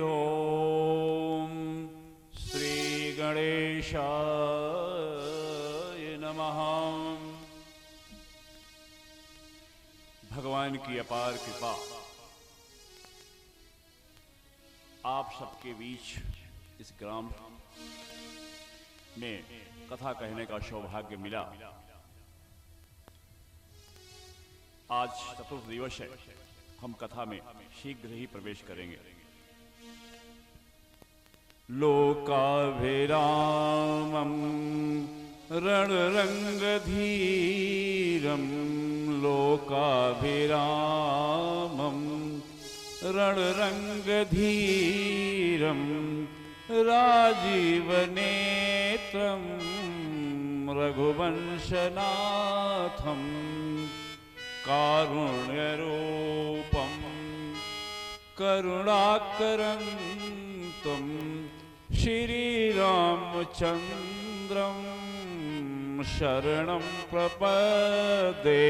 ओम श्री गणेशाय नमः। भगवान की अपार कृपा आप सबके बीच इस ग्राम में कथा कहने का सौभाग्य मिला। आज चतुर्थ दिवस है, हम कथा में शीघ्र ही प्रवेश करेंगे। लोकाभिरामं रणरंगधीरं लोकाभिरामं रणरंगधीरं राजीवनेत्रं रघुवंशनाथं कारुण्यरूपं करुणाकरं श्रीरामचन्द्रं शरणं प्रपदे।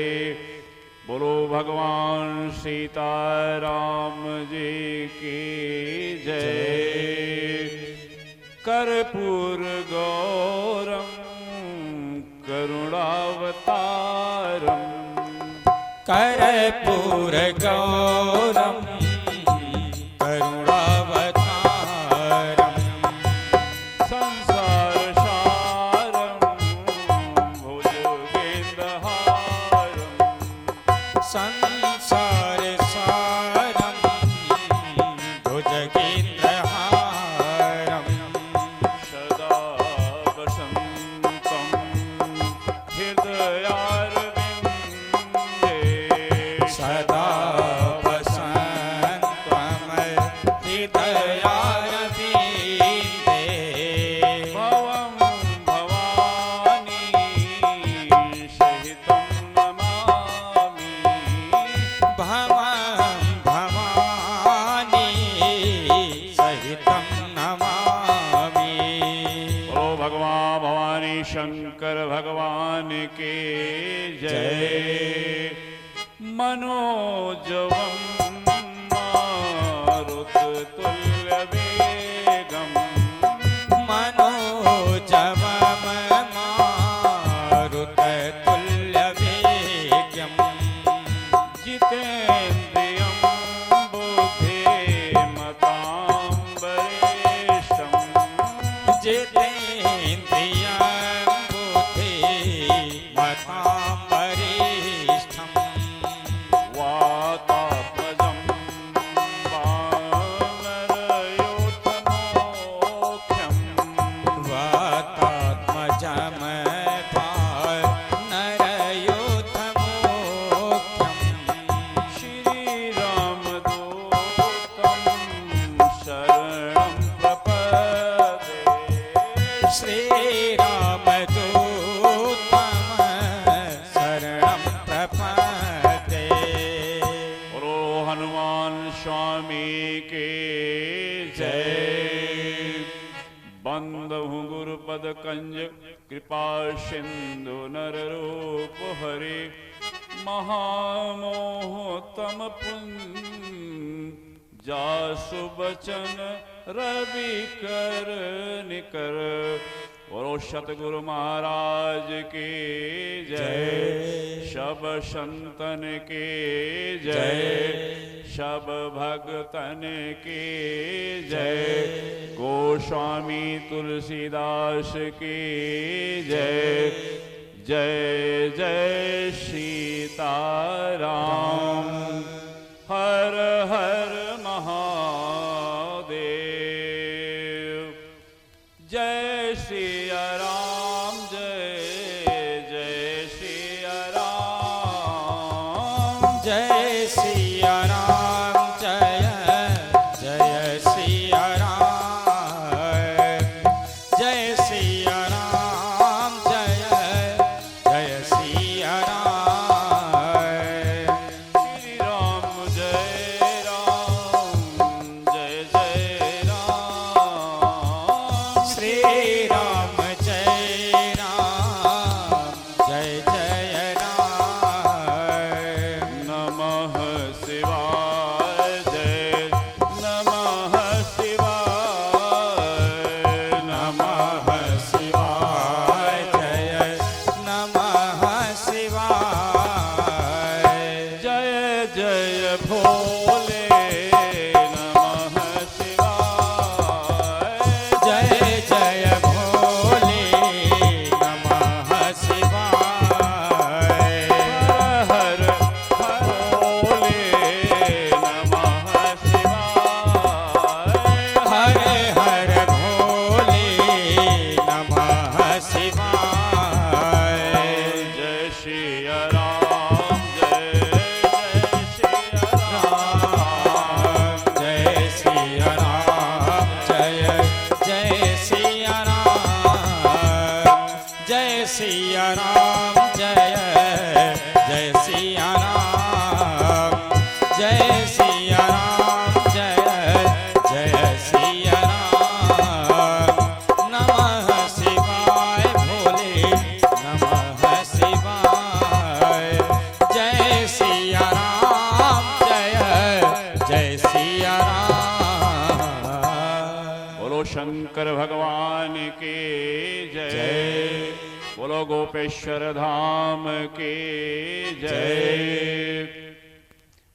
बोलो भगवान सीताराम जी की जय। कर्पूर गौरम करुणावतारम कर्पूर गौरम करुणावतारम संसार सारम भुजगेन्द्रहारम संसार सारम भुजगेन्द्रहारम सदा वसन्तं हृदयारविन्दे सदा वसन्तं हृदयारविन्दे भवं भवानी सहितं नमामि। भवं भवानी सहितं नमामि। बोलो भगवान भवानी शंकर भगवान के जय। मनोजवं मारुततुल्यवेगं मनोजवं मारुततुल्यवेगं जितेन्द्रियं बुद्धिमतां वरिष्ठं जितेन्द्रियं बुद्धिमतां वरिष्ठं वातात्मजं वानरयोतमोख्यं वातात्मजं वानरयोतमोख्यं श्रीरामदूतं शरणं प्रपदे। श्रीरामदूतं शरणं प्रपद्ये। बोलो हनुमान स्वामी के जय। बंदहु गुरुपद कंज कृपा सिंधु नर रूप हरे महामोहतम पुंज जासु बचन रवि कर निकर। बोलो सतगुरु महाराज की जय। सब संतन के जय, सब भगतन के जय। गोस्वामी तुलसीदास की जय। जय जय सीताराम। हर हर महादेव। जय सिया राम जय जय सिया राम। जय सिया राम जय जय सिया राम। जय सिया राम जय जय सिया राम। श्री राम जय जय राम। श्री राम बोलो शंकर भगवान के जय। बोलो गोपेश्वर धाम के जय।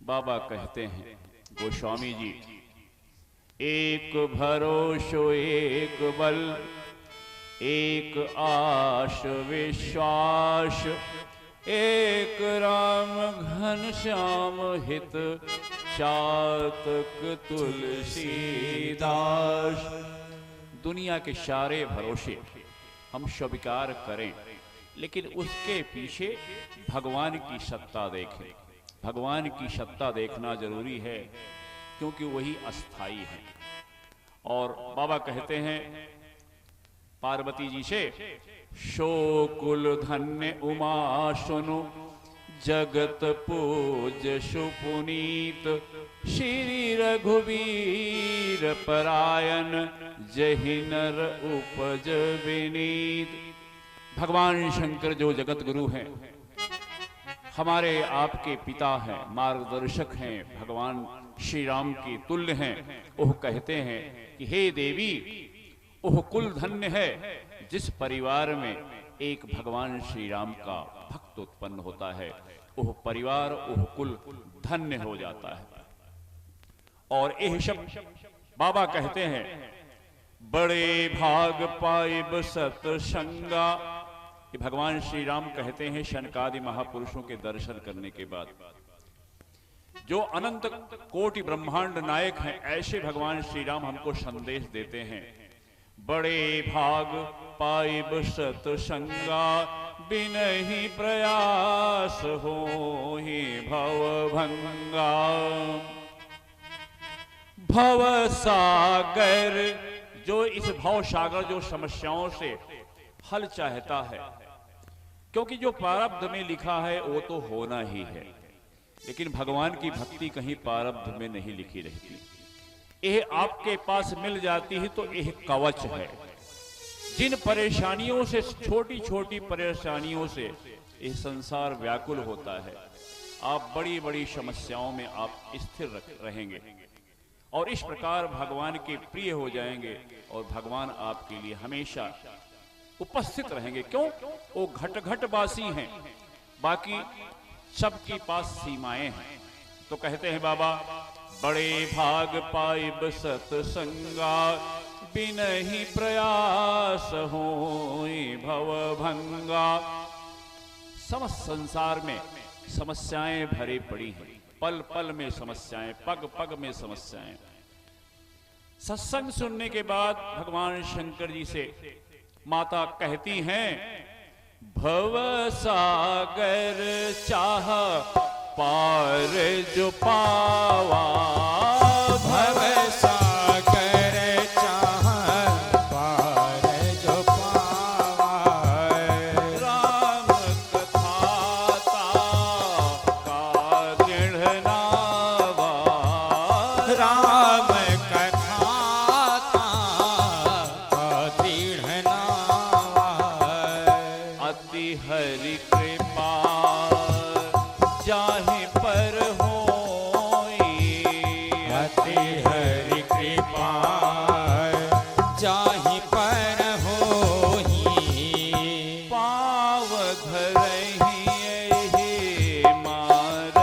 बाबा कहते हैं गोस्वामी जी, एक भरोसो एक बल, एक आश विश्वास, एक राम घन श्याम हित, चातक तुलसीदास। दुनिया के सारे भरोसे हम स्वीकार करें, लेकिन उसके पीछे भगवान की सत्ता देखें। भगवान की सत्ता देखना जरूरी है, क्योंकि वही अस्थाई है। और बाबा कहते हैं पार्वती जी से, शो कुल धन्य उमा सुनु, जगत पूज सुपुनीत, श्री रघुवीर परायण, जहि नर उपज विनीत। भगवान शंकर जो जगत गुरु हैं, हमारे आपके पिता हैं, मार्गदर्शक हैं, भगवान श्री राम के तुल्य हैं। वह कहते हैं कि हे देवी, वह कुल धन्य है जिस परिवार में एक भगवान श्री राम का भक्त उत्पन्न होता है। वह परिवार, वह कुल धन्य हो जाता है। और यह शब्द बाबा कहते हैं, बड़े भाग पाइब सतसंगा। कि भगवान श्री राम कहते हैं शनकादि महापुरुषों के दर्शन करने के बाद, जो अनंत कोटि ब्रह्मांड नायक हैं, ऐसे भगवान श्री राम हमको संदेश देते हैं, बड़े भाग पाइब सतसंगा, बिनहि प्रयास होहि भवभंगा। भव सागर, जो इस भव सागर, जो समस्याओं से हल चाहता है, क्योंकि जो प्रारब्ध में लिखा है वो तो होना ही है, लेकिन भगवान की भक्ति कहीं प्रारब्ध में नहीं लिखी रहती। यह आपके पास मिल जाती है तो यह कवच है। जिन परेशानियों से, छोटी छोटी परेशानियों से यह संसार व्याकुल होता है, आप बड़ी बड़ी समस्याओं में आप स्थिर रहेंगे और इस प्रकार भगवान के प्रिय हो जाएंगे और भगवान आपके लिए हमेशा उपस्थित रहेंगे। क्यों? वो घट घट वासी हैं, बाकी सबके पास सीमाएं हैं। तो कहते हैं बाबा, बड़े भाग पाइब सतसंगा, बिनहि प्रयास होई भवभंगा। समस्त संसार में समस्याएं भरी पड़ी हैं, पल पल में समस्याएं, पग पग में समस्याएं। सत्संग सुनने के बाद भगवान शंकर जी से माता कहती हैं, भव सागर चाह पार जो पावा। भव सागर चाह पार जो पावा। राम कथा का दृढ़ नावा। राम कथा का दृढ़ नावा। अति हरि कृपा जाहि पर होई। अति हरि कृपा जाहि पर होई। पाव धरहि एहि मार्ग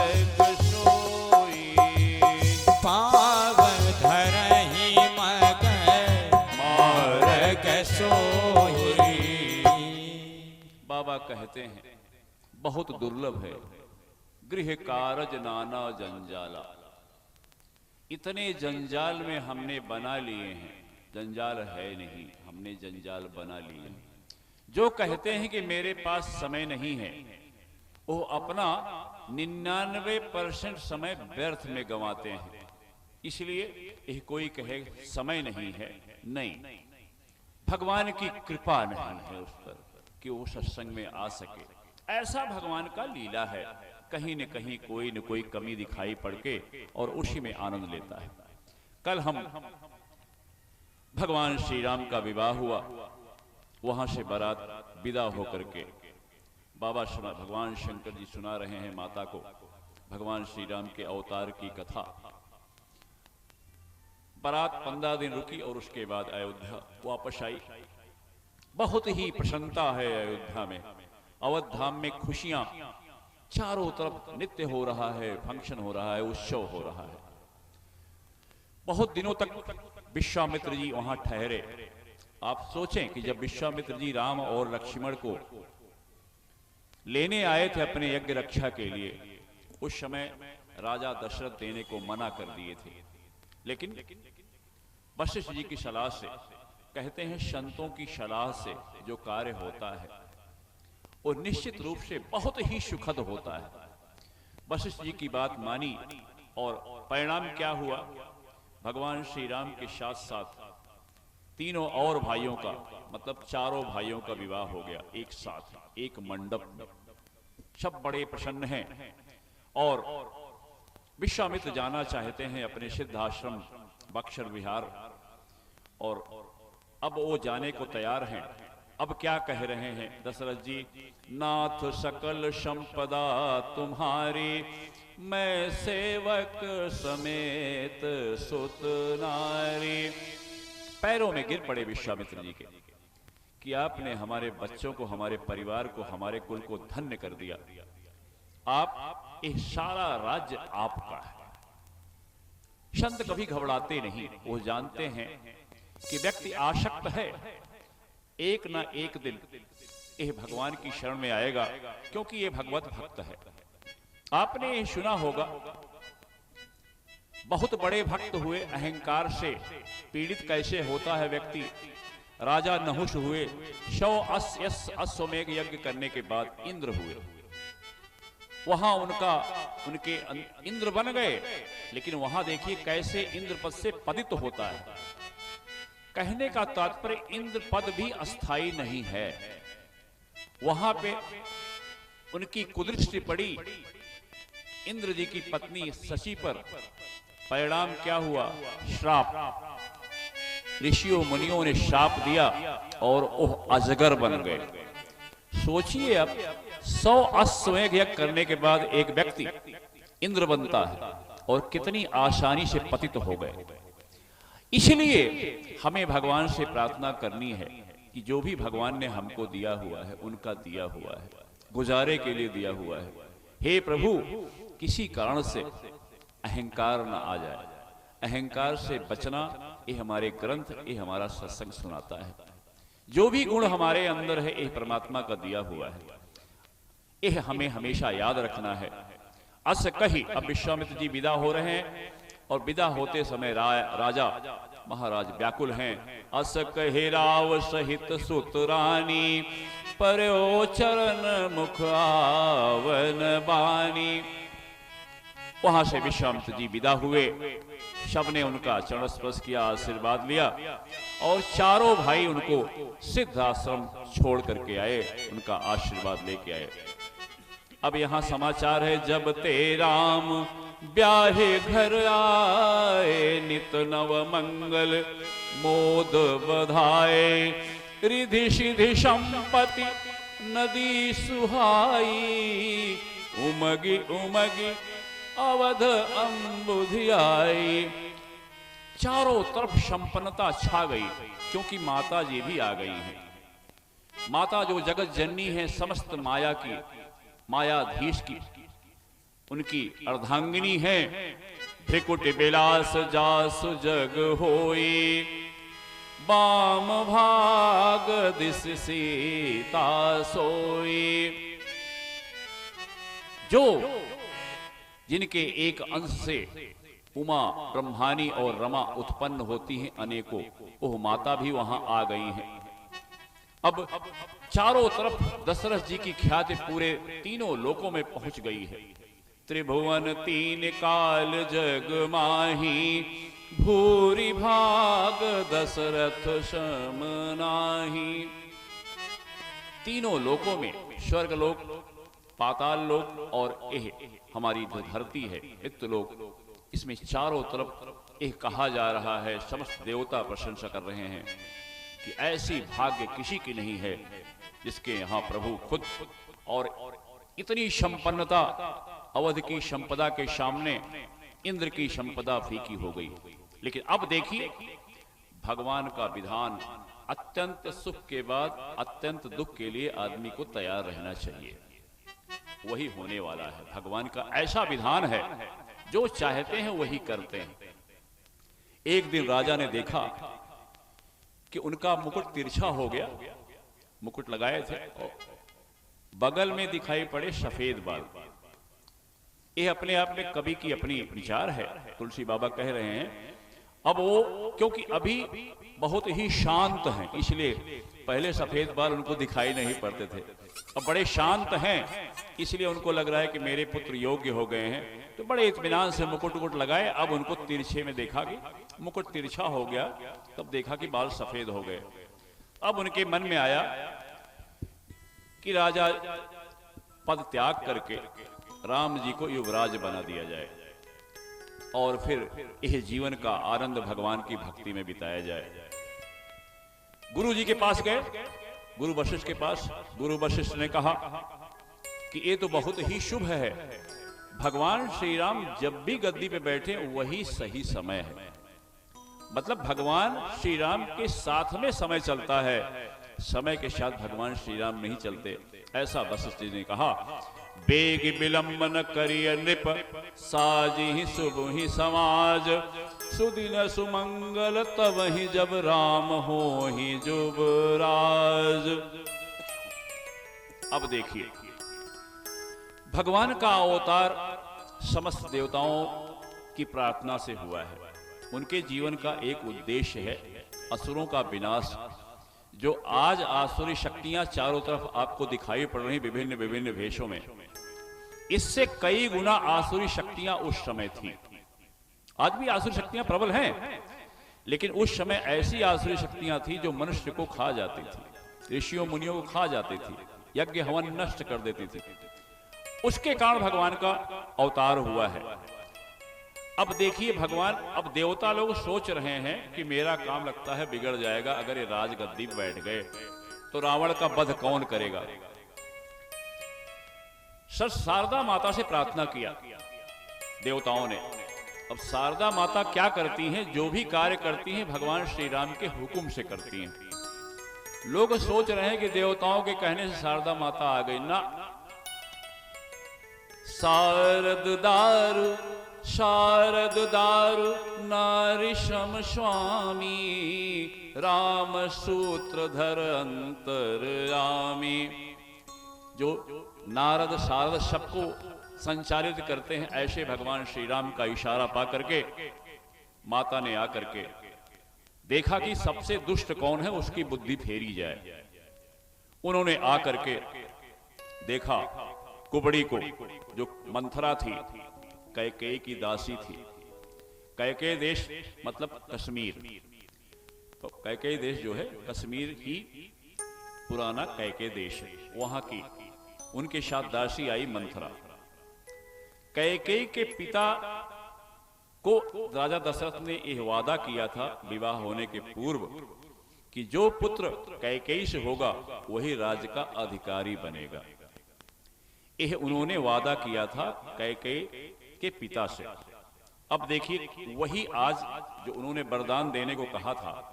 सोई। पाव धरहि मग मार्ग सोई। बाबा कहते हैं बहुत दुर्लभ है गृह कारज नाना जंजाला। इतने जंजाल में हमने बना लिए हैं, जंजाल है नहीं, हमने जंजाल बना लिए हैं। जो कहते हैं कि मेरे पास समय नहीं है, वो अपना 99% समय व्यर्थ में गंवाते हैं। इसलिए यह कोई कहे समय नहीं है, नहीं, भगवान की कृपा नहीं है उस पर कि वो सत्संग में आ सके। ऐसा भगवान का लीला है, कहीं न कहीं कोई न कोई कमी दिखाई पड़ के और उसी में आनंद लेता है। कल हम भगवान श्री राम का विवाह हुआ, वहां से बारात विदा होकर के बाबा भगवान शंकर जी सुना रहे हैं माता को भगवान श्री राम के अवतार की कथा। बारात 15 दिन रुकी और उसके बाद अयोध्या वापस आई। बहुत ही प्रसन्नता है अयोध्या में। अवध धाम में खुशियां, चारों तरफ नृत्य हो रहा है, फंक्शन हो रहा है, उत्सव हो रहा है। बहुत दिनों तक विश्वामित्र जी वहां ठहरे। आप सोचें कि जब विश्वामित्र जी राम और लक्ष्मण को लेने आए थे अपने यज्ञ रक्षा के लिए, उस समय राजा दशरथ देने को मना कर दिए थे। लेकिन वशिष्ठ जी की सलाह से, कहते हैं संतों की सलाह से जो कार्य होता है वो निश्चित रूप से बहुत ही सुखद होता है। वशिष्ठ जी की बात मानी और परिणाम क्या हुआ? भगवान श्री राम के साथ साथ तीनों और भाइयों का, मतलब चारों भाइयों का विवाह हो गया एक साथ, एक मंडप में। सब बड़े प्रसन्न हैं और विश्वामित्र जाना चाहते हैं अपने सिद्धाश्रम बक्सर विहार, और अब वो जाने को तैयार हैं। अब क्या कह रहे हैं दशरथ जी? नाथ सकल संपदा तुम्हारी, मैं सेवक समेत सुत नारी। पैरों में गिर पड़े विश्वामित्र जी के कि आपने हमारे बच्चों को, हमारे परिवार को, हमारे कुल को धन्य कर दिया। आप, ये सारा राज्य आपका है। संत कभी घबराते नहीं, वो जानते हैं कि व्यक्ति आसक्त है, एक ना एक दिन यह भगवान की शरण में आएगा, क्योंकि ये भगवत भक्त है। आपने ये सुना होगा, बहुत बड़े भक्त हुए, अहंकार से पीड़ित कैसे होता है व्यक्ति। राजा नहुष हुए, 100 अश्वमेघ यज्ञ करने के बाद इंद्र हुए। वहां उनके इंद्र बन गए, लेकिन वहां देखिए कैसे इंद्र पद से पतित होता है। कहने का तात्पर्य इंद्र पद भी अस्थाई नहीं है। वहां पे उनकी कुदृष्टि पड़ी इंद्र जी की पत्नी शची पर। परिणाम क्या हुआ? श्राप। ऋषियों मुनियों ने श्राप दिया और वह अजगर बन गए। सोचिए, अब 100 अश्वमेघ यज्ञ करने के बाद एक व्यक्ति इंद्र बनता है और कितनी आसानी से पतित हो गए। इसलिए हमें भगवान से प्रार्थना करनी है कि जो भी भगवान ने हमको दिया हुआ है, उनका दिया हुआ है, गुजारे के लिए दिया हुआ है, हे प्रभु, किसी कारण से अहंकार ना आ जाए। अहंकार से बचना ये हमारे ग्रंथ, ये हमारा सत्संग सुनाता है। जो भी गुण हमारे अंदर है, ये परमात्मा का दिया हुआ है, यह हमें हमेशा याद रखना है। अस कही, अब विश्वामित्र जी विदा हो रहे हैं और विदा होते समय राजा महाराज व्याकुल हैं। अस कहे राव सहित सुत रानी, पर्यो चरण मुख आवन बानी। वहां से विश्वामित्र जी विदा हुए, सबने उनका चरण स्पर्श किया, आशीर्वाद लिया और चारों भाई उनको सिद्धाश्रम छोड़ करके आए, उनका आशीर्वाद लेके आए। अब यहां समाचार है, जब ते राम ब्याहे घर आए, नित नव मंगल मोद बधाए, रिधि सिधि संपत्ति नदी सुहाई, उमगी उमगी अवध अम्बुधि आई। चारों तरफ संपन्नता छा गई, क्योंकि माता जी भी आ गई हैं। माता जो जगत जननी है, समस्त माया की, मायाधीश की, उनकी अर्धांगिनी है। भ्रिकुट बिलास जासु जग होई, बाम भाग दिस सीता सोई। जो जिनके एक अंश से उमा, ब्रह्मानी और रमा उत्पन्न होती हैं अनेकों, वह माता भी वहां आ गई हैं। अब चारों तरफ दशरथ जी की ख्याति पूरे तीनों लोकों में पहुंच गई है। त्रिभुवन तीन काल जग माही, भूरि भाग दशरथ सम नाही। तीनों लोकों में, स्वर्ग लोक, पाताल लोक और यह हमारी जो धरती है इत्तलोक, इसमें चारों तरफ यह कहा जा रहा है, समस्त देवता प्रशंसा कर रहे हैं कि ऐसी भाग्य किसी की नहीं है जिसके यहाँ प्रभु खुद। और इतनी संपन्नता, अवध की संपदा के सामने इंद्र की संपदा फीकी हो गई। लेकिन अब देखिए भगवान का विधान, अत्यंत सुख के बाद अत्यंत दुख के लिए आदमी को तैयार रहना चाहिए। वही होने वाला है। भगवान का ऐसा विधान है, जो चाहते हैं वही करते हैं। एक दिन राजा ने देखा कि उनका मुकुट तिरछा हो गया। मुकुट लगाए थे और बगल में दिखाई पड़े सफेद बाल। यह अपने आप में कवि की अपनी विचार है। तुलसी बाबा कह रहे हैं अब वो, क्योंकि अभी बहुत ही शांत हैं, इसलिए पहले सफेद बाल उनको दिखाई नहीं पड़ते थे। अब बड़े शांत हैं, इसलिए उनको लग रहा है कि मेरे पुत्र योग्य हो गए हैं, तो बड़े इत्मीनान से मुकुट वुकुट लगाए। अब उनको तिरछे में देखा कि मुकुट तिरछा हो गया, तब देखा कि बाल सफेद हो गए। अब उनके मन में आया कि राजा पद त्याग करके राम जी को युवराज बना दिया जाए और फिर यह जीवन का आनंद भगवान की भक्ति में बिताया जाए। गुरु जी के पास गए, गुरु वशिष्ठ के पास। गुरु वशिष्ठ ने कहा कि ये तो बहुत ही शुभ है, भगवान श्री राम जब भी गद्दी पे बैठे वही सही समय है। मतलब भगवान श्री राम के साथ में समय चलता है, समय के साथ भगवान श्री राम नहीं चलते। ऐसा वशिष्ठ जी ने कहा। बेग विलंब न करिय नृप, साजी शुभ ही समाज, सुदिन सुमंगल तब ही जब राम हो ही जुबराज। अब देखिए भगवान का अवतार समस्त देवताओं की प्रार्थना से हुआ है। उनके जीवन का एक उद्देश्य है असुरों का विनाश। जो आज आसुरी शक्तियां चारों तरफ आपको दिखाई पड़ रही विभिन्न विभिन्न वेशों में, इससे कई गुना आसुरी शक्तियां उस समय थी। आज भी आसुरी शक्तियां प्रबल हैं, लेकिन उस समय ऐसी आसुरी शक्तियां थी जो मनुष्य को खा जाती थी, ऋषियों मुनियों को खा जाती थी, यज्ञ हवन नष्ट कर देती थी। उसके कारण भगवान का अवतार हुआ है। अब देखिए भगवान, अब देवता लोग सोच रहे हैं कि मेरा काम लगता है बिगड़ जाएगा अगर ये राजगद्दी पर बैठ गए, तो रावण का वध कौन करेगा। सर शारदा माता से प्रार्थना किया देवताओं ने। अब शारदा माता क्या करती हैं, जो भी कार्य करती हैं भगवान श्री राम के हुक्म से करती हैं। लोग सोच रहे हैं कि देवताओं के कहने से शारदा माता आ गई, ना। शारद दारु शारद दारु नारिशम स्वामी, राम सूत्रधर अंतर्यामी। जो नारद शारद सबको संचालित करते हैं, ऐसे भगवान श्री राम का इशारा पा करके माता ने आकर के देखा कि सबसे दुष्ट कौन है, उसकी बुद्धि फेरी जाए। उन्होंने आकर के देखा कुबड़ी को, जो मंथरा थी, कैकेयी की दासी थी। कैकेयी देश मतलब कश्मीर, तो कैकेयी देश जो है कश्मीर ही पुराना कैकेयी देश है, वहां की उनके साथ दासी आई मंथरा। कैकेयी के पिता को राजा दशरथ ने यह वादा किया था विवाह होने के पूर्व कि जो पुत्र कैकेयी से होगा वही राज्य का अधिकारी बनेगा। यह उन्होंने वादा किया था कैकेयी के पिता से। अब देखिए वही आज जो उन्होंने वरदान देने को कहा था,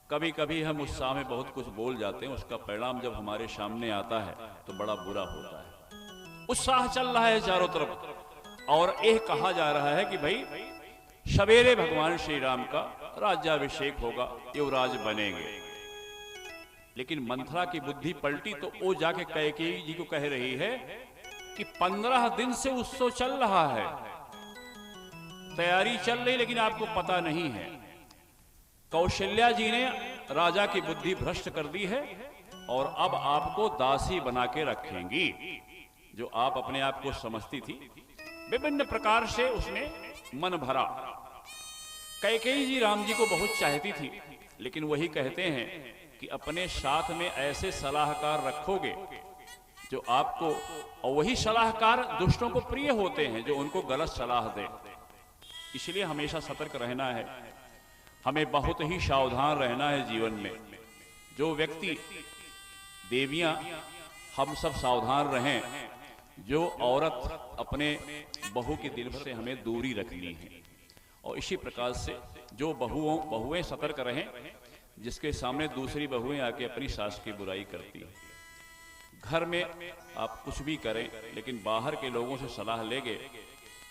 कभी कभी हम उत्साह में बहुत कुछ बोल जाते हैं, उसका परिणाम जब हमारे सामने आता है तो बड़ा बुरा होता है। उत्साह चल रहा है चारों तरफ और यह कहा जा रहा है कि भाई सवेरे भगवान श्री राम का राज्याभिषेक होगा, युवराज बनेंगे। लेकिन मंथरा की बुद्धि पलटी तो वो जाके कैकेयी जी को कह रही है कि 15 दिन से उत्सव चल रहा है, तैयारी चल रही, लेकिन आपको पता नहीं है कौशल्या जी ने राजा की बुद्धि भ्रष्ट कर दी है और अब आपको दासी बना के रखेंगी। जो आप अपने आप को समझती थी, विभिन्न प्रकार से उसने मन भरा। कैकेयी जी राम जी को बहुत चाहती थी, लेकिन वही कहते हैं कि अपने साथ में ऐसे सलाहकार रखोगे जो आपको, और वही सलाहकार दुष्टों को प्रिय होते हैं जो उनको गलत सलाह दे। इसलिए हमेशा सतर्क रहना है, हमें बहुत ही सावधान रहना है जीवन में। जो व्यक्ति, देवियां, हम सब सावधान रहें। जो औरत अपने बहू के दिल से हमें दूरी रखनी है। और इसी प्रकार से जो बहुएं सतर्क रहें, जिसके सामने दूसरी बहुएं आके अपनी सास की बुराई करती हैं। घर में आप कुछ भी करें, लेकिन बाहर के लोगों से सलाह लेंगे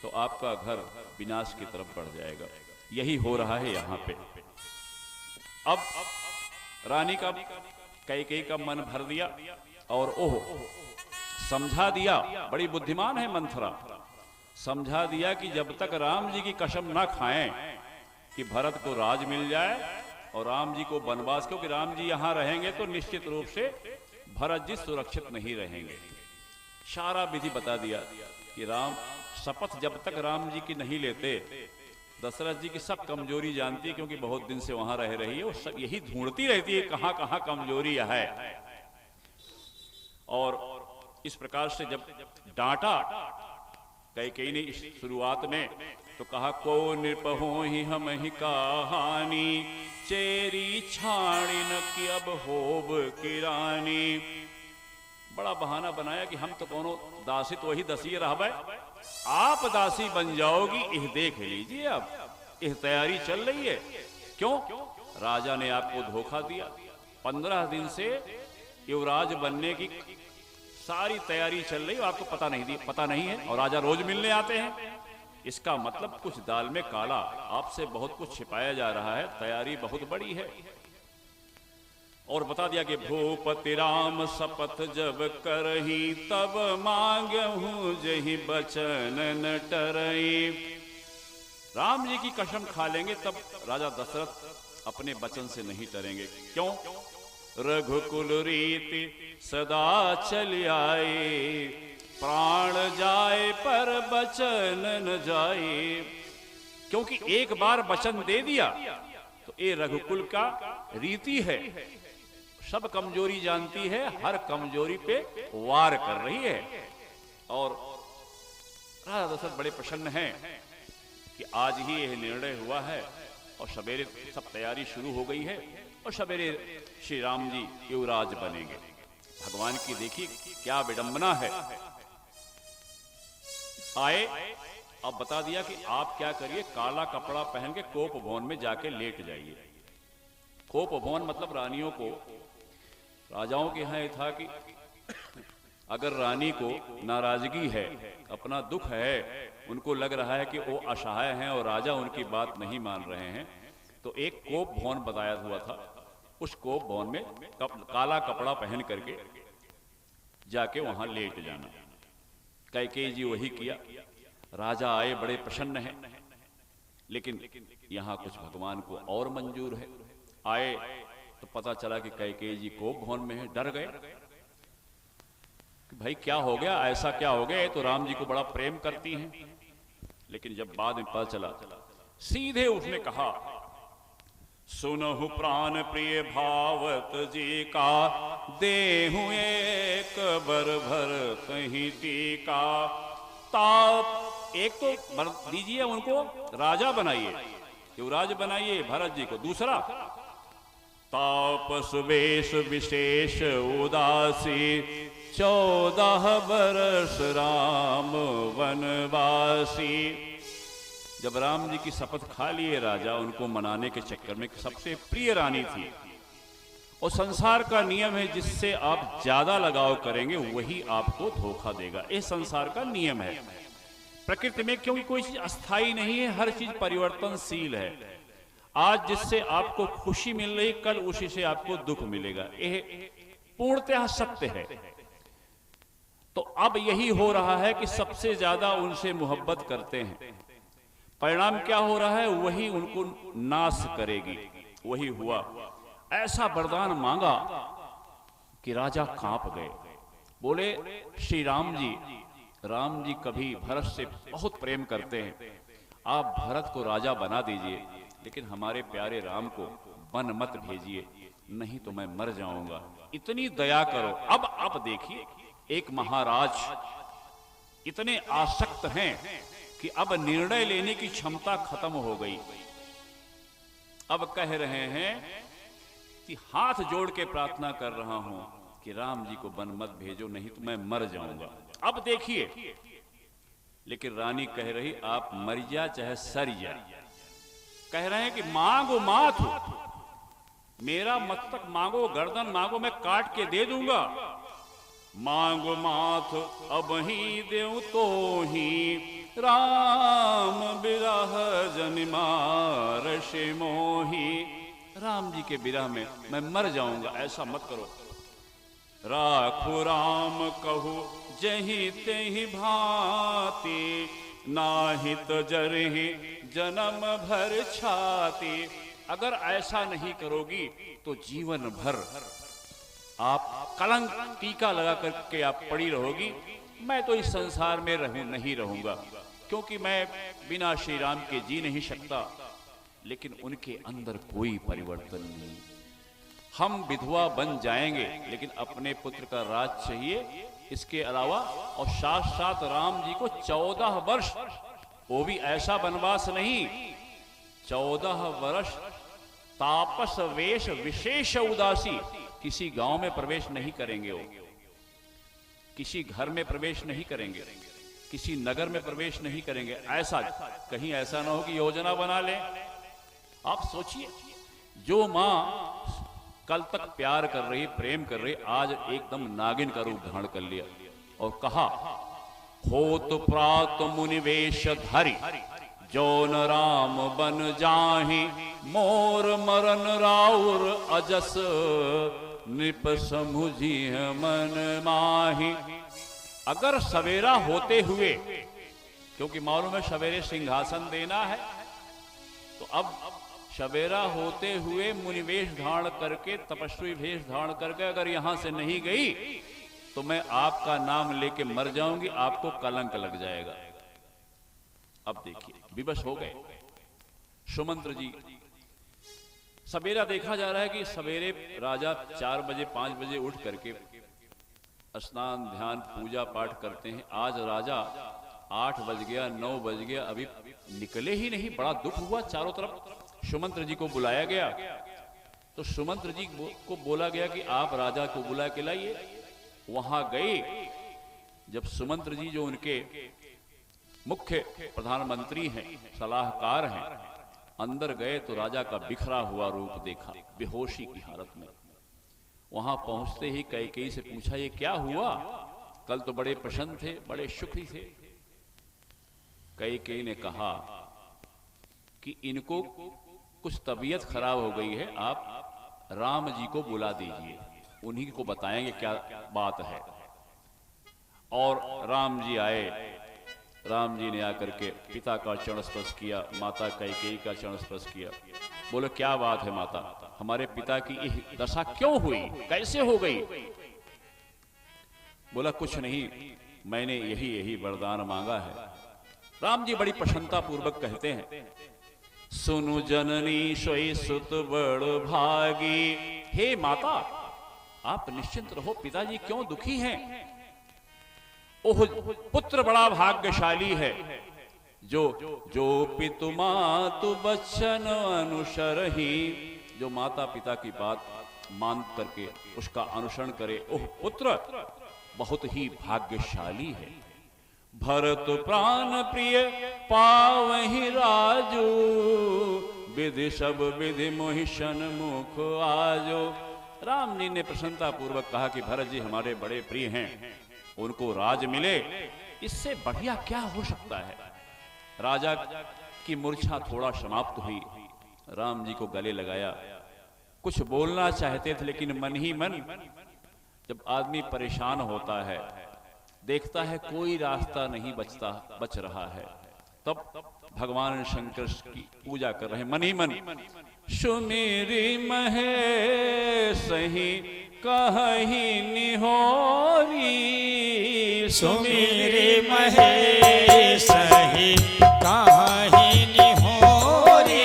तो आपका घर विनाश की तरफ बढ़ जाएगा। यही हो रहा है यहाँ पे। अब रानी का कैकेयी का मन भर दिया और ओह समझा दिया, बड़ी बुद्धिमान है मंथरा, समझा दिया कि जब तक राम जी की कसम ना खाएं कि भरत को राज मिल जाए और राम जी को वनवास, क्योंकि राम जी यहाँ रहेंगे तो निश्चित रूप से भरत जी सुरक्षित नहीं रहेंगे। सारा विधि बता दिया कि राम शपथ जब तक राम जी की नहीं लेते, दशरथ जी की सब कमजोरी जानती है क्योंकि बहुत दिन से वहां रह रही है, वो सब यही ढूंढती रहती है कहां कहां कमजोरी है। और इस प्रकार से जब डांटा कैकेयी ने इस शुरुआत में, तो कहा को नृपहो ही हम ही कहानी, चेरी छाणी न कि अब होब की रानी। बड़ा बहाना बनाया कि हम तो कोनो दासी तो वही दसी रहबे, आप दासी बन जाओगी, यह देख लीजिए, अब यह तैयारी चल रही है। क्यों? राजा ने आपको धोखा दिया। 15 दिन से युवराज बनने की सारी तैयारी चल रही है, आपको पता नहीं है, और राजा रोज मिलने आते हैं। इसका मतलब कुछ दाल में काला, आपसे बहुत कुछ छिपाया जा रहा है, तैयारी बहुत बड़ी है। और बता दिया कि भूपति राम शपथ जब करही, तब मांगहूं जहि बचन न टरई। राम जी की कसम खा लेंगे तब राजा दशरथ अपने वचन से नहीं डरेंगे। क्यों? रघुकुल रीति सदा चल आए, प्राण जाए पर बचन न जाए। क्योंकि एक बार वचन दे दिया तो ये रघुकुल का रीति है, सब कमजोरी जानती है, हर कमजोरी पे वार कर रही है। और राजा दशरथ बड़े प्रसन्न हैं कि आज ही यह निर्णय हुआ है और सवेरे सब तैयारी शुरू हो गई है और सवेरे श्री राम जी युवराज बनेंगे। भगवान की देखिए क्या विडंबना है। आए, अब बता दिया कि आप क्या करिए, काला कपड़ा पहन के कोप भवन में जाके लेट जाइए। कोप भवन मतलब रानियों को, राजाओं के यहां था कि अगर रानी को नाराजगी है, अपना दुख है, उनको लग रहा है कि वो असहाय हैं और राजा उनकी बात नहीं मान रहे हैं, तो एक कोप भवन बताया हुआ था। उस कोप भवन में काला कपड़ा पहन करके जाके वहां लेट जाना। कैकेयी जी वही किया। राजा आए, बड़े प्रसन्न हैं, लेकिन यहां कुछ भगवान को और मंजूर है। आए तो पता चला कि कैकेयी जी कोप भवन में है। डर गए कि भाई क्या हो गया, ऐसा क्या हो गया, तो राम जी को बड़ा प्रेम करती हैं। लेकिन जब बाद में पता चला, सीधे उसने कहा, सुनहु प्राण प्रिय भावत जी का, देहु एक बर भर कहीं टीका। ताप एक तो दीजिए उनको, राजा बनाइए, युवराज बनाइए भरत जी को। दूसरा, तापस वेश विशेष उदासी, 14 बरस राम वनवासी। जब राम जी की शपथ खा लिए राजा, उनको मनाने के चक्कर में सबसे प्रिय रानी थी। और संसार का नियम है, जिससे आप ज्यादा लगाव करेंगे वही आपको धोखा देगा। ये संसार का नियम है प्रकृति में, क्योंकि कोई चीज अस्थाई नहीं है, हर चीज परिवर्तनशील है। आज जिससे आपको खुशी मिल रही, कल उसी से आपको दुख मिलेगा। यह पूर्णतः सत्य है। तो अब यही हो रहा है कि सबसे ज्यादा उनसे मोहब्बत करते हैं, परिणाम क्या हो रहा है, वही उनको नाश करेगी। वही हुआ। ऐसा वरदान मांगा कि राजा कांप गए। बोले, श्री राम जी कभी भरत से बहुत प्रेम करते हैं, आप भरत को राजा बना दीजिए, लेकिन हमारे प्यारे राम को वन मत भेजिए, नहीं तो मैं मर जाऊंगा, इतनी दया करो। अब आप देखिए, एक महाराज इतने आसक्त हैं कि अब निर्णय लेने की क्षमता खत्म हो गई। अब कह रहे हैं कि हाथ जोड़ के प्रार्थना कर रहा हूं कि राम जी को वन मत भेजो, नहीं तो मैं मर जाऊंगा। अब देखिए, लेकिन रानी कह रही, आप मर जा चाहे सर जा, कह रहे हैं कि मांगो माथ, मेरा मस्तक मांगो, गर्दन मांगो, मैं काट के दे दूंगा। मांगो माथ अब ही देऊं तो ही, राम बिरह जन मारश मोही। राम जी के बिरह में मैं मर जाऊंगा, ऐसा मत करो। राखो राम कहू जही तेहि भांति, नाहित जरहि जन्म भर छाती। अगर ऐसा नहीं करोगी तो जीवन भर आप कलंक टीका लगा करके आप पड़ी रहोगी। मैं तो इस संसार में नहीं रहूंगा, क्योंकि मैं बिना श्री राम के जी नहीं सकता। लेकिन उनके अंदर कोई परिवर्तन नहीं। हम विधवा बन जाएंगे लेकिन अपने पुत्र का राज चाहिए। इसके अलावा और साथ साथ राम जी को 14 वर्ष, वो भी ऐसा वनवास नहीं, 14 वर्ष तापस वेश विशेष उदासी। किसी गांव में प्रवेश नहीं करेंगे, वो किसी घर में प्रवेश नहीं करेंगे, किसी नगर में प्रवेश नहीं करेंगे। ऐसा कहीं ऐसा ना हो कि योजना बना ले। आप सोचिए, जो मां कल तक प्यार कर रही, प्रेम कर रही, आज एकदम नागिन का रूप धारण कर लिया और कहा, होत प्रात मुनिवेश धरि, जौन राम बन जाहि, मोर मरन राउर अजस, नृप समुझी मन माही। अगर सवेरा होते हुए, क्योंकि मालूम है सवेरे सिंहासन देना है, तो अब सवेरा होते हुए मुनिवेश धारण करके, तपस्वी वेश धारण करके अगर यहां से नहीं गई तो मैं आपका नाम लेके मर जाऊंगी, आपको कलंक लग जाएगा। अब देखिए, विवश हो गए सुमंत्र जी। सवेरा देखा जा रहा है कि सवेरे राजा 4 बजे 5 बजे उठ करके स्नान ध्यान पूजा पाठ करते हैं। आज राजा 8 बज गया, 9 बज गया, अभी निकले ही नहीं। बड़ा दुख हुआ। चारों तरफ सुमंत्र जी को बुलाया गया तो सुमंत्र जी को बोला गया कि आप राजा को बुला के लाइए। वहां गए। जब सुमंत्र जी, जो उनके मुख्य प्रधानमंत्री हैं, सलाहकार हैं, अंदर गए तो राजा का बिखरा हुआ रूप देखा, बेहोशी की हालत में। वहां पहुंचते ही कैकेयी से पूछा, ये क्या हुआ? कल तो बड़े प्रसन्न थे, बड़े सुखी थे। कैकेयी ने कहा कि इनको कुछ तबीयत खराब हो गई है, आप राम जी को बुला दीजिए, उन्हीं को बताएंगे क्या बात है। और राम जी आए। राम जी ने आकर के पिता का चरण स्पर्श किया, माता कैकेयी का चरण स्पर्श किया। बोले, क्या बात है माता, हमारे पिता की यह दशा क्यों हुई, कैसे हो गई? बोला, कुछ नहीं, मैंने यही वरदान मांगा है। राम जी बड़ी प्रसन्नता पूर्वक कहते हैं, सुनु जननी सोई सुत बड़ भागी। हे माता, आप निश्चिंत रहो, पिताजी क्यों दुखी हैं? ओह, पुत्र बड़ा भाग्यशाली है, जो पितु मातु बच्चन अनुसरहि, जो माता पिता की बात मान करके उसका अनुसरण करे, ओह पुत्र बहुत ही भाग्यशाली है। भरत प्राण प्रिय पावहि राजू, विधि सब विधि मोहि सन्मुख आजो। राम जी ने प्रसन्नता पूर्वक कहा कि भरत जी हमारे बड़े प्रिय हैं, उनको राज मिले, इससे बढ़िया क्या हो सकता है। राजा की मूर्छा थोड़ा समाप्त हुई। राम जी को गले लगाया। कुछ बोलना चाहते थे लेकिन मन ही मन, जब आदमी परेशान होता है, देखता है कोई रास्ता नहीं बच रहा है, तब भगवान शंकर की पूजा कर रहे हैं मन ही मन। सुमेरी महेश ही कहि निहोरी, सुमेरी महेश ही कहि निहोरी,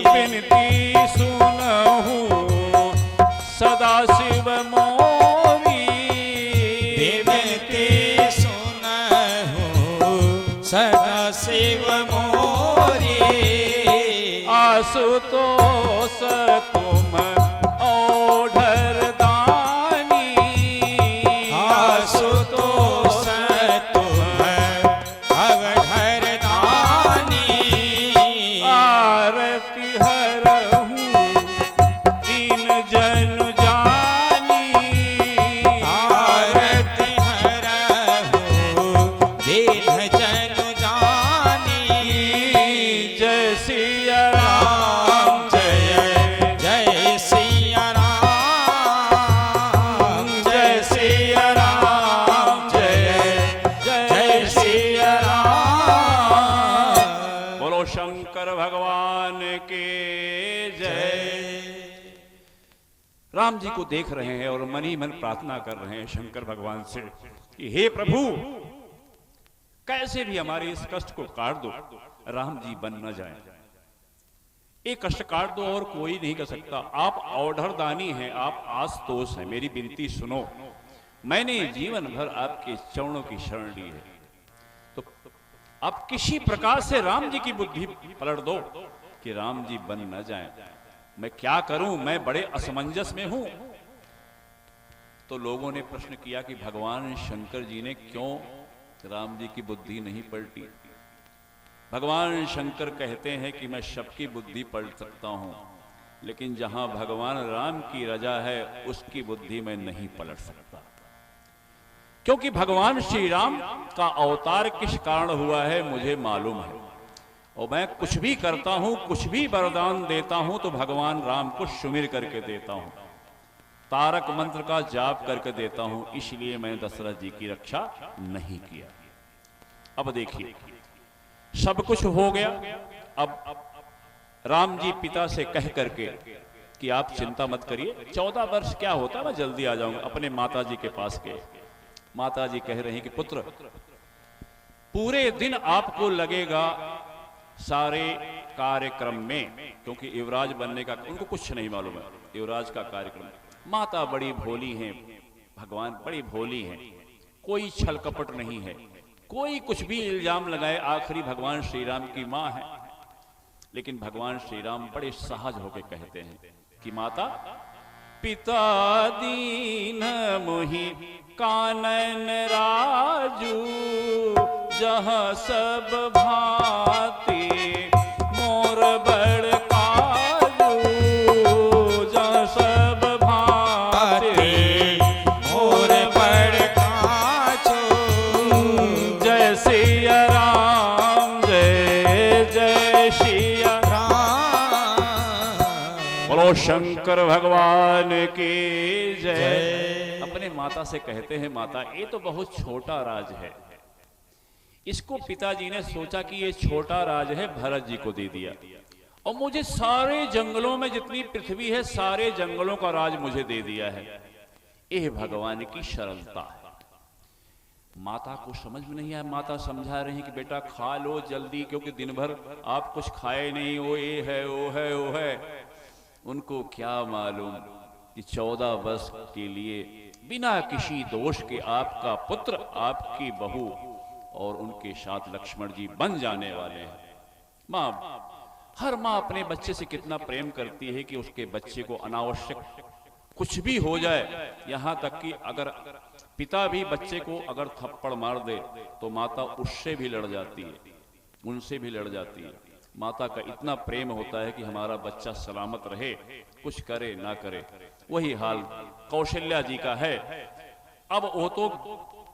बिनती सुनहु सदा शिव मोरी, बिनती सुनहु सदा शिव मोरी। आशुतोष तुम ओढ़र दानी, आशुतोष तुम अवधर दानी, राम जी को देख रहे हैं और मन ही मन प्रार्थना कर रहे हैं शंकर भगवान से कि हे प्रभु, कैसे भी हमारे इस कष्ट को काट दो, राम जी बन न जाए। एक कष्ट काट दो और कोई नहीं कर सकता। आप औढ़रदानी हैं, आप आशुतोष हैं, मेरी विनती सुनो। मैंने जीवन भर आपके चरणों की शरण ली है, तो आप किसी प्रकार से राम जी की बुद्धि पलट दो कि राम जी बन न जाएं। मैं क्या करूं, मैं बड़े असमंजस में हूं। तो लोगों ने प्रश्न किया कि भगवान शंकर जी ने क्यों राम जी की बुद्धि नहीं पलटी। भगवान शंकर कहते हैं कि मैं सबकी बुद्धि पलट सकता हूं, लेकिन जहां भगवान राम की रजा है उसकी बुद्धि मैं नहीं पलट सकता, क्योंकि भगवान श्री राम का अवतार किस कारण हुआ है मुझे मालूम है। और मैं कुछ भी करता हूं, कुछ भी वरदान देता हूं तो भगवान राम को सुमिर करके देता हूं, तारक मंत्र का जाप करके देता हूं। इसलिए मैं दशरथ जी की रक्षा नहीं किया। अब देखिए, सब कुछ हो गया। अब राम जी पिता से कह करके कि आप चिंता मत करिए, 14 वर्ष क्या होता, मैं जल्दी आ जाऊंगा। अपने माता जी के पास गए। माता जी कह रहे हैं कि पुत्र, पूरे दिन आपको लगेगा सारे कार्यक्रम में, क्योंकि युवराज बनने का उनको कुछ नहीं मालूम है, युवराज का कार्यक्रम। माता बड़ी भोली हैं, भगवान बड़ी भोली हैं, कोई छल कपट नहीं है, कोई कुछ भी इल्जाम लगाए, आखिरी भगवान श्री राम की मां है। लेकिन भगवान श्री राम बड़े सहज होकर कहते हैं कि माता, पिता दीन मोहि कानन राजू, जहाँ सब भांति मोर बड़ काजू, जहाँ सब भांति मोर बड़ काजू। जय सिया राम, जय जय सिया राम। बोलो शंकर भगवान की जय। अपने माता से कहते हैं, माता ये तो बहुत छोटा राज है। इसको पिताजी ने सोचा कि ये छोटा राज है, भरत जी को दे दिया, और मुझे सारे जंगलों में जितनी पृथ्वी है सारे जंगलों का राज मुझे दे दिया है। यह भगवान की सरलता है। माता को समझ में नहीं आया। माता समझा रही हैं कि बेटा खा लो जल्दी, क्योंकि दिन भर आप कुछ खाए नहीं, वो ये है वो है वो है। उनको क्या मालूम कि 14 वर्ष के लिए बिना किसी दोष के आपका पुत्र, आपकी बहू और उनके साथ लक्ष्मण जी बन जाने वाले हैं। माँ, हर माँ अपने बच्चे से कितना प्रेम करती है कि उसके बच्चे को अनावश्यक कुछ भी हो जाए, यहाँ तक कि अगर पिता भी बच्चे को अगर थप्पड़ मार दे तो माता उससे भी लड़ जाती है, उनसे भी लड़ जाती है। माता का इतना प्रेम होता है कि हमारा बच्चा सलामत रहे, कुछ करे ना करे। वही हाल कौशल्या जी का है। अब वो तो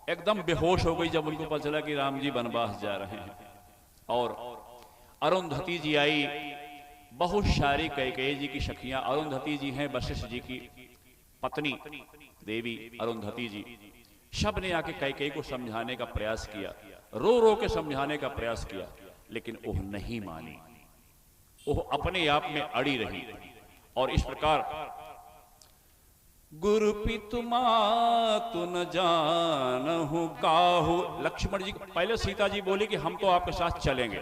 एकदम बेहोश हो गई जब उनको पता चला कि राम जी वनवास जा रहे हैं। और अरुंधति जी आई, बहुत सारी कैकेयी जी की सखियां। अरुंधति जी हैं वशिष्ठ जी की पत्नी देवी अरुंधति जी। सब ने आके कैकेयी को समझाने का प्रयास किया, रो रो के समझाने का प्रयास किया, लेकिन वह नहीं मानी। वह अपने आप में अड़ी रही। और इस प्रकार गुरु पितु मातु न जानहु काहू। लक्ष्मण जी पहले सीता जी बोली कि हम तो आपके साथ चलेंगे।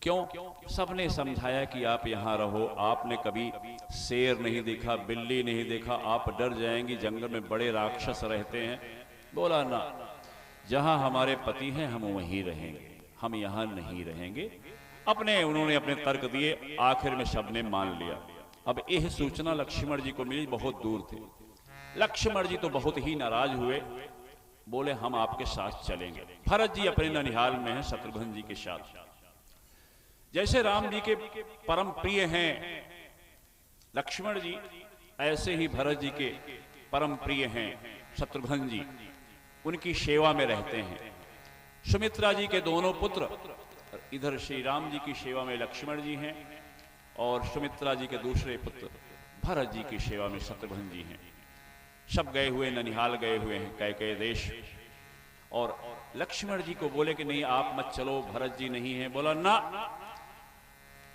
क्यों? सबने समझाया कि आप यहां रहो, आपने कभी शेर नहीं देखा, बिल्ली नहीं देखा, आप डर जाएंगी, जंगल में बड़े राक्षस रहते हैं। बोला ना, जहां हमारे पति हैं हम वहीं रहेंगे, हम यहां नहीं रहेंगे। उन्होंने अपने तर्क दिए, आखिर में सबने मान लिया। अब यह सूचना लक्ष्मण जी को मिली, बहुत दूर थे। लक्ष्मण जी तो बहुत ही नाराज हुए, बोले हम आपके साथ चलेंगे। भरत जी अपने ननिहाल में हैं शत्रुघ्न जी के साथ। जैसे राम जी के परम प्रिय हैं लक्ष्मण जी, ऐसे ही भरत जी के परम प्रिय हैं शत्रुघ्न जी, उनकी सेवा में रहते हैं। सुमित्रा जी के दोनों पुत्र, इधर श्री राम जी की सेवा में लक्ष्मण जी हैं और सुमित्रा जी के दूसरे पुत्र भरत जी की सेवा में शत्रुघ्न जी हैं। सब गए हुए ननिहाल गए हुए हैं, कैकेयी देश। और लक्ष्मण जी को बोले कि नहीं आप मत चलो, भरत जी नहीं है। बोला ना,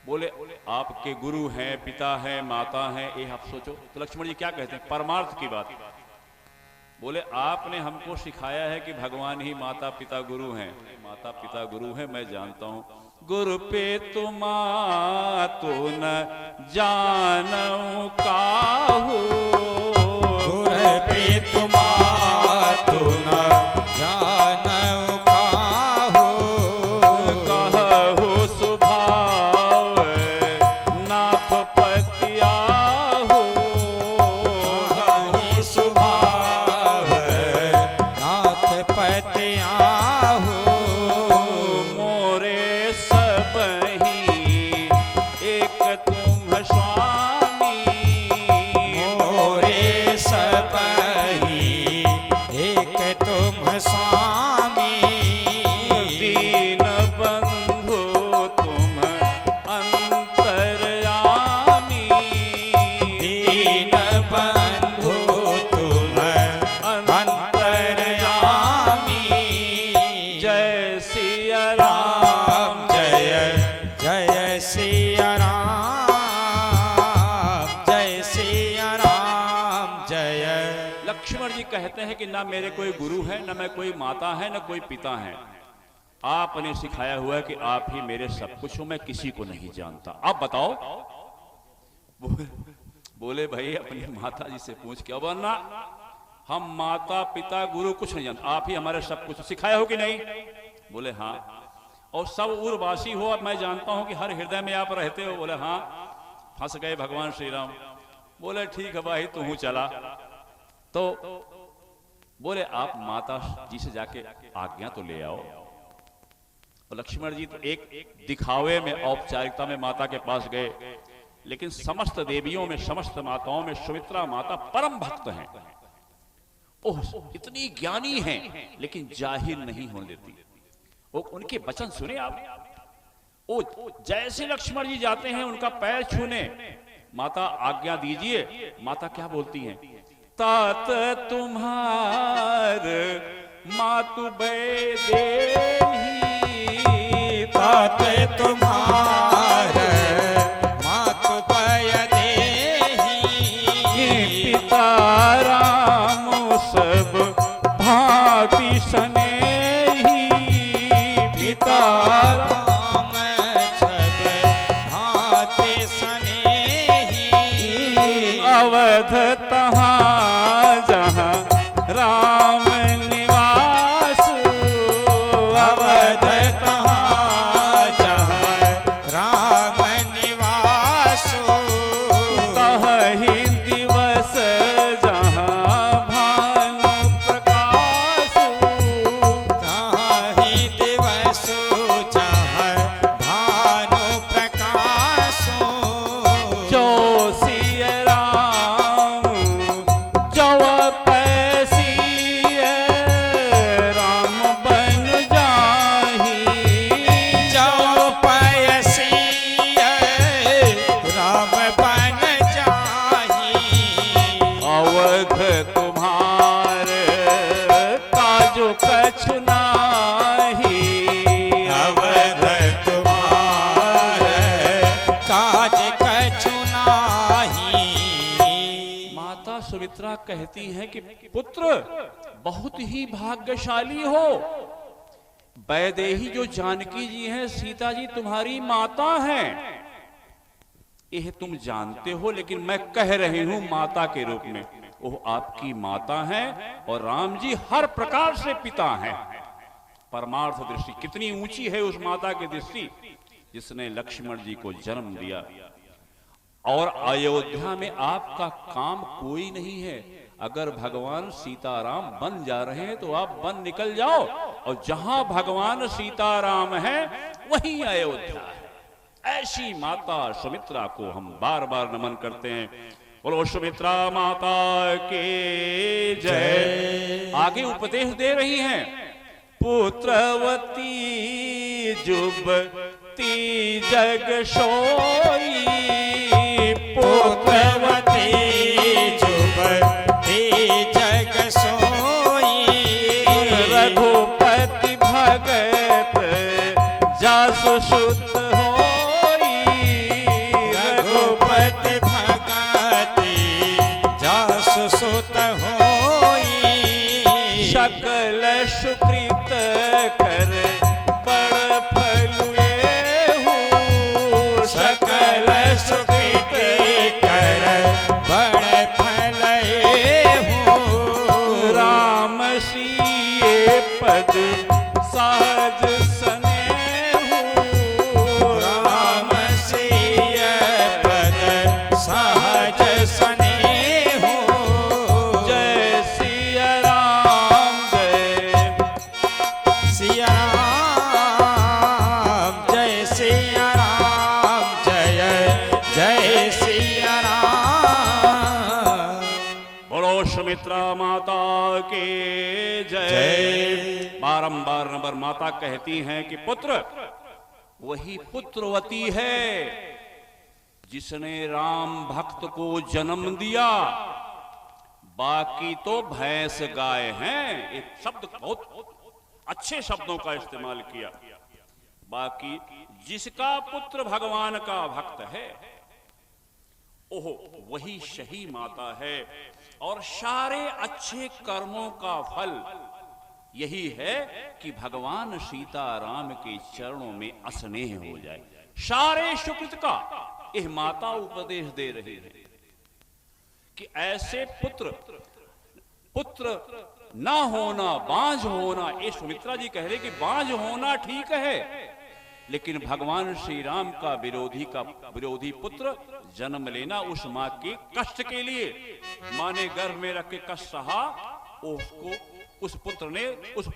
बोले आपके गुरु हैं, पिता हैं, माता हैं, ये आप सोचो। तो लक्ष्मण जी क्या कहते हैं? परमार्थ की बात। बोले आपने हमको सिखाया है कि भगवान ही माता पिता गुरु हैं। माता पिता गुरु हैं मैं जानता हूं, गुरु पे तुम तो न जानऊ काहू, गुरु पे तुम तो न जानऊ काहू, कहु सुभाव नाथ पतियाहू, कहु सुभाव नाथ पतियाहू, मोरे सबही एक तुम स्वामी, मोरे सबही एक तुम स्वामी, दीन बंधु तुम अंतर्यामी, दीन बंधु तुम अंतर्यामी, जय सिया राम जय जय सिया राम, जय सिया राम जय। लक्ष्मण जी कहते हैं कि ना मेरे कोई गुरु है, ना मैं कोई माता है, ना कोई पिता है। आपने सिखाया हुआ है कि आप ही मेरे सब कुछ हो, मैं किसी को नहीं जानता। आप बताओ। बोले भाई अपनी माता जी से पूछ के, वरना हम माता पिता गुरु कुछ नहीं जानते, आप ही हमारे सब कुछ। सिखाया हो कि नहीं? बोले हाँ। और सब उर्वासी हो, अब मैं जानता हूं कि हर हृदय में आप रहते हो। बोले हाँ। फंस गए भगवान श्री राम। बोले ठीक है भाई तू चला। तो बोले आप माता जी से जाके आज्ञा तो ले आओ। और लक्ष्मण जी तो एक दिखावे में, औपचारिकता में माता के पास गए, लेकिन समस्त देवियों में, समस्त माताओं में सुमित्रा माता परम भक्त हैं। ओह इतनी ज्ञानी हैं, लेकिन जाहिर नहीं होने देती। वो उनके वचन सुने आप। ओ जैसे लक्ष्मण जी जाते हैं उनका पैर छूने, माता आज्ञा दीजिए। माता क्या बोलती हैं? तात तुम्हार मातु बैदेही, तात तुम्हार मातु बैदेही, पिता राम सब भांति सनेही, पिता राम सब भांति सनेही, अवध तहाँ जहाँ राम निवास, अवध तहाँ जहाँ राम निवास, तहि दिवस जहाँ भानु प्रकाश, ताहि दिवस जहाँ भानु प्रकाश, जो सिय राम जो पैसिय राम बन जाही, जो पयसिय राम बन जाही, अवध तुम्हार काजो कछु नाही, अवध तुम्हार काज कछु नाही। माता सुमित्रा कहती हैं कि पुत्र बहुत ही भाग्यशाली हो। वैदेही जो जानकी जी हैं, सीता जी तुम्हारी माता हैं, यह तुम जानते हो, लेकिन मैं कह रही हूं माता के रूप में। वो आपकी माता हैं और राम जी हर प्रकार से पिता हैं। परमार्थ दृष्टि कितनी ऊंची है उस माता की दृष्टि जिसने लक्ष्मण जी को जन्म दिया। और अयोध्या में आपका काम कोई नहीं है। अगर भगवान सीताराम बन जा रहे हैं तो आप बन निकल जाओ, और जहां भगवान सीताराम है वहीं अयोध्या है। ऐसी माता सुमित्रा को हम बार बार नमन करते हैं। बोलो सुमित्रा माता के जय। आगे उपदेश दे रही हैं, पुत्रवती जुबती जग सोई, पुत्रवती जुबती जग सोई, रघुपति भगत जासु सुत होई, सुमित्रा माता के जय। जय। बारंबार नंबर माता कहती हैं कि पुत्र वही पुत्रवती है जिसने राम भक्त को जन्म दिया, बाकी तो भैंस गाय हैं। एक शब्द बहुत अच्छे शब्दों का इस्तेमाल किया। बाकी जिसका पुत्र भगवान का भक्त है ओह वही सही माता है। और सारे अच्छे कर्मों का फल यही है कि भगवान सीताराम के चरणों में स्नेह हो जाए। सारे सुकृत का यह माता उपदेश दे रही है कि ऐसे पुत्र ना होना, बांझ होना, ये सुमित्रा जी कह रहे कि बांझ होना ठीक है, लेकिन भगवान श्री राम का विरोधी पुत्र जन्म लेना उस मां के कष्ट के लिए, मां ने गर्भ में रख के कष्ट सहा, उसको उस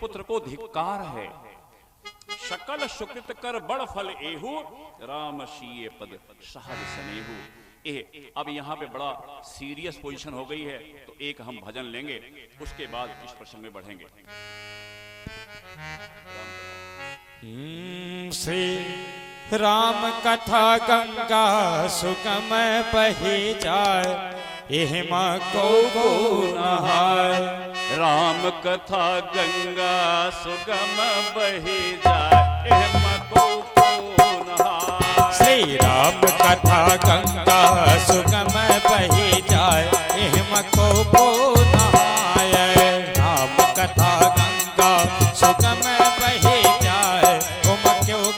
पुत्र को धिक्कार है। सकल सुकृत कर बड़ फल एहु, राम सीए पद सहज स्नेहु। अब यहाँ पे बड़ा सीरियस पोजीशन हो गई है, तो एक हम भजन लेंगे, उसके बाद इस प्रसंग में बढ़ेंगे। श्री राम कथा गंगा सुगम बही जाए, एहिमा को नहाय। राम कथा गंगा सुगम बही जाए, एहिमा को नहाय। श्री राम कथा गंगा सुगम बही जाए, एहिमा को नहाय। राम कथा गंगा सुगम बही जाए, उम क्यों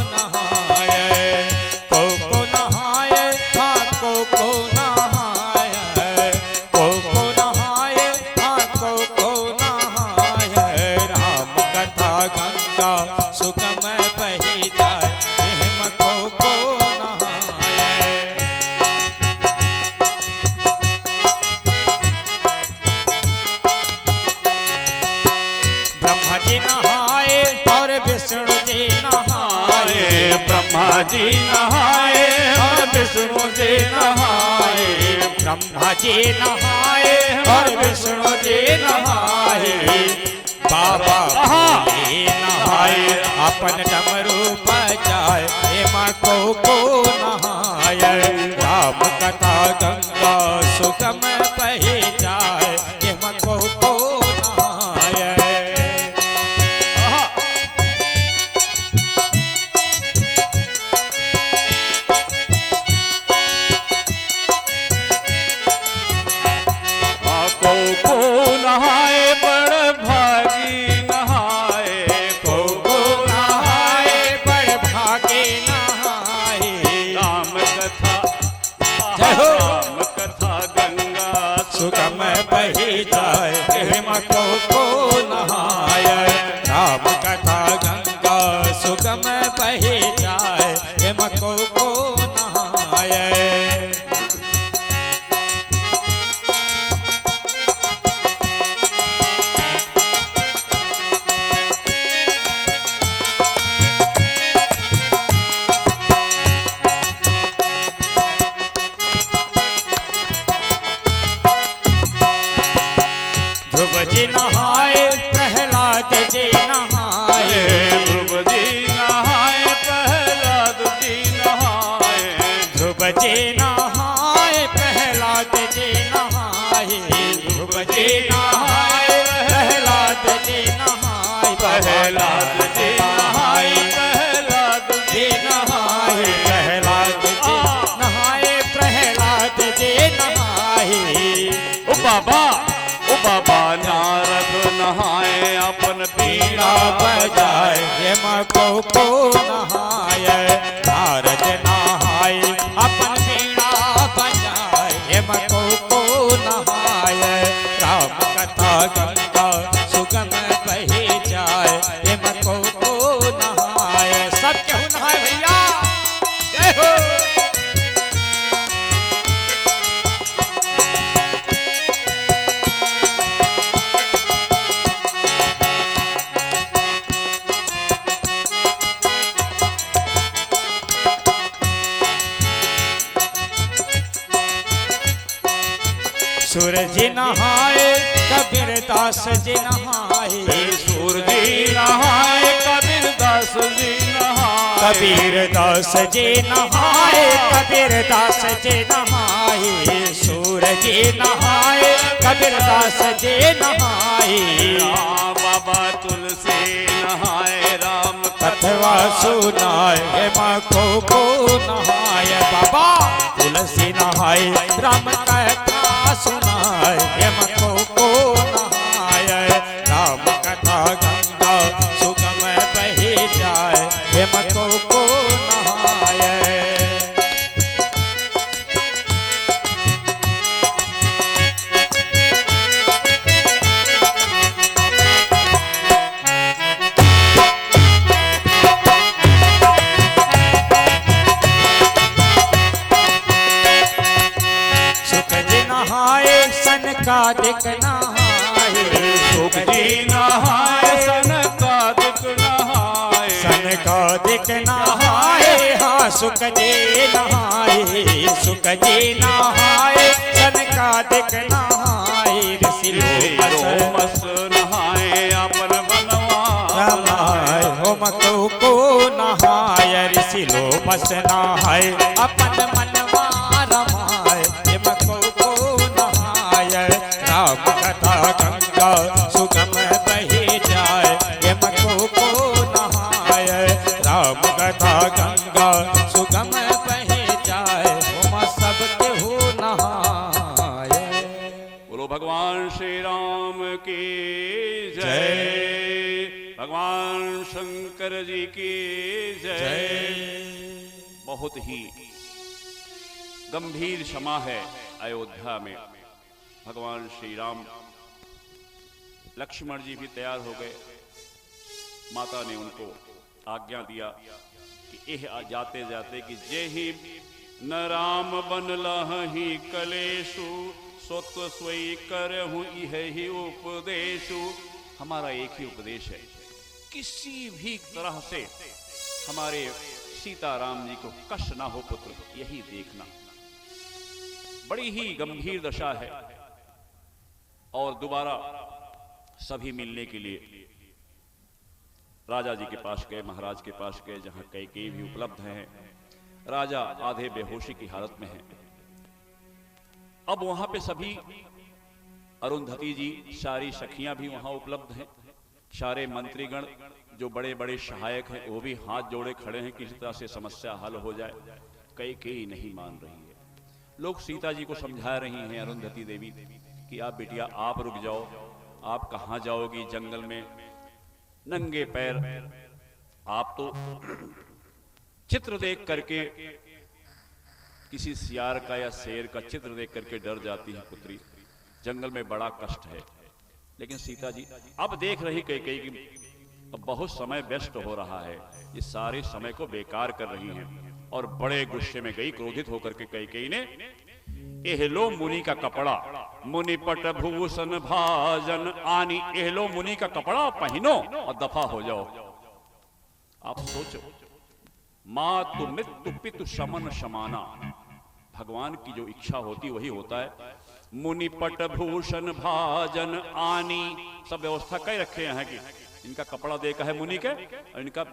नहाय। को नहाय, हाँ को नहाय। को नहाय, हाँ को नहाय। राम कथा गंगा सुगम बही जाए, एहिमा को नहाय। ब्रह्मा जी नहाए और विष्णु जी नहाए। ब्रह्मा जी नहाए और विष्णु जी नहाए। ब्रह्मा जी नहाए और विष्णु जी नहाए। बाबा भोले नहाए अपन डमरू बजाए, हेमा को नहाए। राम कथा गंगा सुगम बही जाए, हेमा को नहाए। को नहाए बड़ भागी नहाए। को नहाए बड़ भागे नहाए। राम कथा जय हो। राम कथा गंगा सुगम बही जाए, हेमा को नहाय। राम कथा गंगा सुगम बही जाए, हेमा को नहाय। ध्रुव जी नहाए प्रहलाद जी नहाए। ध्रुव जी नहाए प्रहलाद जी नहाए। ध्रुव जी नहाए प्रहलाद जी नहाए। ध्रुव जी नहाए प्रहलाद जी नहाए। प्रहलाद जी नहाए प्रहलाद जी नहाए। प्रहलाद जी नहाए। प्रहलाद जी नहाए। ओ बाबा नारद नहाए अपन बीड़ा बीड़ा बजाए, हेमा को नहाए। नारद नहाए अपन बीड़ा बजाए, हेमा को नहाए। राम कथा गंगा सुगम बही जाए, हेमा को नहाए। सब क्यों नहाए भैया, जय हो। सूरज नहाए कबीर दास जी नहाए, सूरज नहाए कबीर दास जी नहाए, कबीर दास जी नहाए, कबीर दास जी नहाए, सूरज नहाए कबीर दास जी नहाए, बाबा तुलसी नहाए राम कथवा सुनाए मको को नहाए, बाबा तुलसी नहाए राम कथा सुनाए मको को नहाए, राम कथा गंगा सुगम बही जाए मको को नहाए। सनकादिक नहाए, सुख जी नहाए सनकादिक नहाए, सनकादिक नहाए, हाँ सुख जी नहाए, सुख जी नहाए सनकादिक नहाए, ऋषि लोमस नहाए अपन बनवा रमाए, होम को नहाए, ऋषि लोमस नहाए अपन मनवा रमाए, राम कथा गंगा सुगम बही जाए मको को नहाए, राम कथा गंगा सुगम बही जाए सब केहू नहाए। बोलो भगवान श्री राम की जय, भगवान शंकर जी की जय। बहुत ही गंभीर समा है अयोध्या में। भगवान श्री राम लक्ष्मण जी भी तैयार हो गए। माता ने उनको आज्ञा दिया कि एह जाते जाते कि जय ही न राम बन लहि कलेशु स्वत्व सोई करहु इह ही उपदेशु। हमारा एक ही उपदेश है, किसी भी तरह से हमारे सीताराम जी को कष्ट ना हो पुत्र, यही देखना। बड़ी ही गंभीर दशा है। और दोबारा सभी मिलने के लिए राजा जी के पास गए, महाराज के पास गए, जहां कैकेयी भी उपलब्ध हैं। राजा आधे बेहोशी की हालत में हैं। अब वहां पे सभी अरुंधति जी, सारी सखियां भी वहां उपलब्ध हैं। सारे मंत्रीगण जो बड़े बड़े सहायक हैं वो भी हाथ जोड़े खड़े हैं, किसी तरह से समस्या हल हो जाए। कैकेयी नहीं मान रही है। लोग सीता जी को समझा रही हैं, अरुंधति देवी, कि आप बिटिया आप रुक जाओ, आप कहां जाओगी जंगल में नंगे पैर। आप तो चित्र देख करके, किसी सियार का या शेर का चित्र देख करके डर जाती है पुत्री, जंगल में बड़ा कष्ट है। लेकिन सीता जी अब देख रही कैकेयी कि अब बहुत समय व्यस्त हो रहा है, ये सारे समय को बेकार कर रही हैं। और बड़े गुस्से में गई, क्रोधित होकर के कैकेयी ने, एहलो मुनि का कपड़ा, मुनि पट भूषण भाजन आनी। एहलो मुनि का कपड़ा पहनो और दफा हो जाओ। आप सोचो, मातु मृत्यु पितु शमन शमाना। भगवान की जो इच्छा होती वही होता है। मुनि पट भूषण भाजन आनी, सब व्यवस्था कह रखे हैं कि इनका कपड़ा देखा है मुनि के, और इनका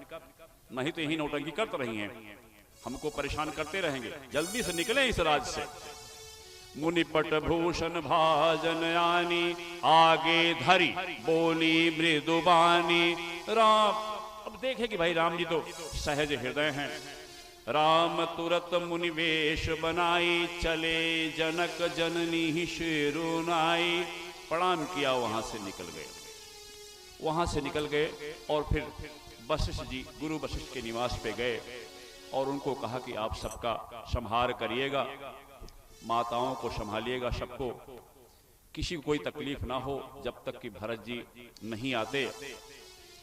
नहीं तो यही नौटंकी करते रही हैं, हमको परेशान करते रहेंगे, जल्दी से निकले इस राज से। मुनिपट भूषण भाजन आनी, आगे धरी बोली मृदुबानी। राम अब देखे कि भाई राम जी तो सहज हृदय हैं। राम तुरत मुनिवेश बनाई, चले जनक जननी शिरुनाई। प्रणाम किया, वहां से निकल गए। वहां से निकल गए और फिर वशिष्ठ जी, गुरु वशिष्ठ के निवास पे गए और उनको कहा कि आप सबका संहार करिएगा, माताओं को संभालिएगा, सबको, किसी को कोई तकलीफ ना हो जब तक कि भरत जी नहीं आते।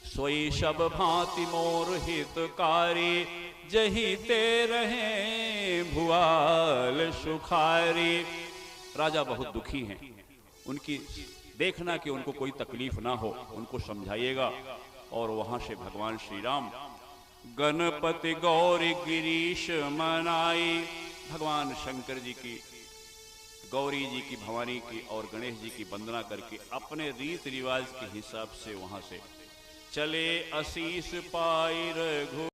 सोई सब भांति मोर हितकारी, जही ते रहे भुआल सुखारी। राजा बहुत दुखी हैं, उनकी देखना कि उनको कोई तकलीफ ना हो, उनको समझाइएगा। और वहां से भगवान श्री राम गणपति गौरी गिरीश मनाई, भगवान शंकर जी की गौरी जी की, भवानी की और गणेश जी की वंदना करके अपने रीत रिवाज के हिसाब से वहां से चले। आशीष पाई रघु